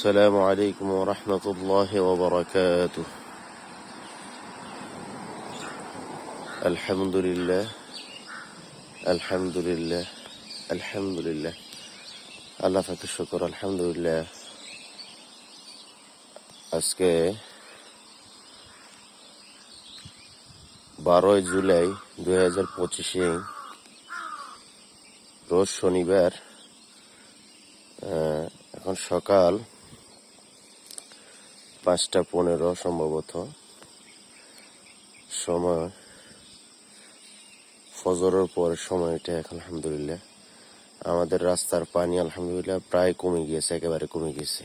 السلام عليكم ورحمة الله وبركاته. الحمد لله الحمد لله الحمد لله আল্লাহ পাকের শুকর আলহামদুলিল্লাহ। আজকে 12 জুলাই 2025 রোজ শনিবার। এখন সকাল 5:15 সম্ভবত সময়, ফজরের পরের সময় এটা। এখন আলহামদুলিল্লাহ আমাদের রাস্তার পানি আলহামদুলিল্লাহ প্রায় কমে গিয়েছে, একেবারে কমে গেছে।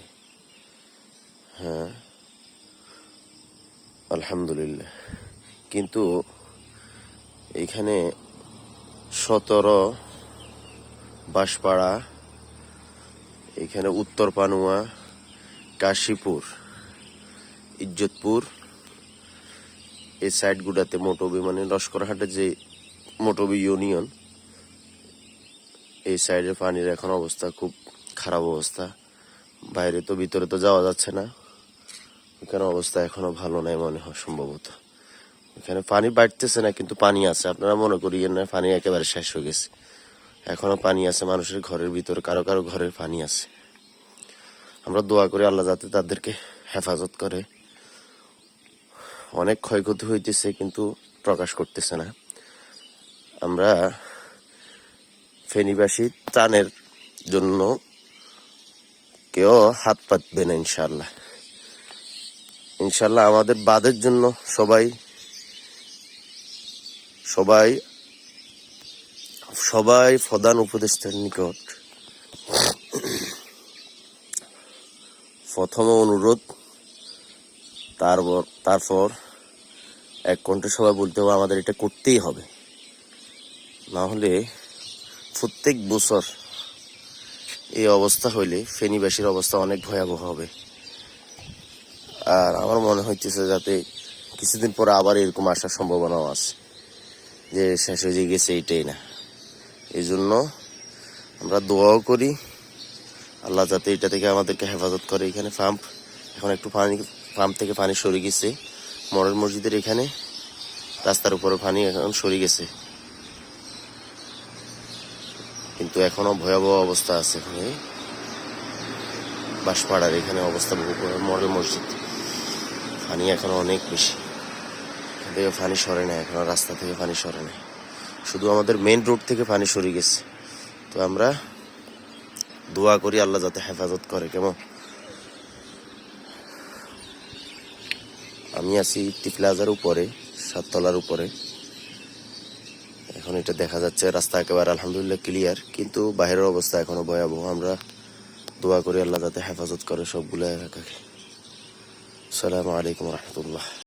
হ্যাঁ আলহামদুলিল্লাহ। কিন্তু এখানে 17 বাঁশপাড়া, এখানে উত্তর পানুয়া, কাশীপুর, ইজ্জতপুর, এই সাইডগুলোতে মোটবি মানে লস্করহাটের যে মোটবি ইউনিয়ন, এই সাইডের পানির এখন অবস্থা খুব খারাপ অবস্থা। বাইরে তো ভিতরে তো যাওয়া যাচ্ছে না, এখানে অবস্থা এখনো ভালো নাই মনে হয় সম্ভবত। এখানে পানি বাড়তেছে না কিন্তু পানি আছে, আপনারা মনে করিয়েন না পানি একেবারে শেষ হয়ে গেছে। এখনো পানি আছে মানুষের ঘরের ভিতরে, কারো কারো ঘরের পানি আছে। আমরা দোয়া করি আল্লাহ যাতে তাদেরকে হেফাজত করে। অনেক ক্ষয়ক্ষতি হইতেছে কিন্তু প্রকাশ করতেছে না। আমরা ফেনীবাসী ত্রাণের জন্য কেউ হাত পাতবে না ইনশাল্লাহ। ইনশাল্লাহ আমাদের বাদের জন্য সবাই সবাই সবাই প্রধান উপদেষ্টার নিকট প্রথম অনুরোধ, তারপর এক কণ্ঠে সবাই বলতে হবে আমাদের এটা করতেই হবে। না হলে প্রত্যেক বছর এই অবস্থা হইলে ফেনীবাসীর অবস্থা অনেক ভয়াবহ হবে। আর আমার মনে হইতেছে যাতে কিছুদিন পরে আবার এরকম আসার সম্ভাবনাও আছে, যে শেষ হয়ে গেছে এইটাই না। এই জন্য আমরা দোয়াও করি আল্লাহ যাতে এটা থেকে আমাদেরকে হেফাজত করে। এখানে পাম্প, এখন একটু পাম্প থেকে পানি সরে গেছে। মডেল মসজিদের এখানে রাস্তার উপরে পানি এখন সরে গেছে, কিন্তু এখনো ভয়াবহ অবস্থা আছে। এখানে বাঁশপাড়ার এখানে অবস্থা মডেল মসজিদ পানি এখনো অনেক বেশি। এখান থেকে পানি সরে না, এখনো রাস্তা থেকে পানি সরে না, শুধু আমাদের মেইন রোড থেকে পানি সরে গেছে। তো আমরা দোয়া করি আল্লাহ যাতে হেফাজত করে। কেমন আমি আছি টিপ্লাজার উপরে, 7 তলার উপরে। এখন এটা দেখা যাচ্ছে রাস্তা একেবারে আলহামদুলিল্লাহ ক্লিয়ার, কিন্তু বাইরের অবস্থা এখনো ভয়াবহ। আমরা দোয়া করি আল্লাহ যাতে হেফাজত করে সবগুলো এলাকাকে। আসসালামু আলাইকুম রহমতুল্লাহ।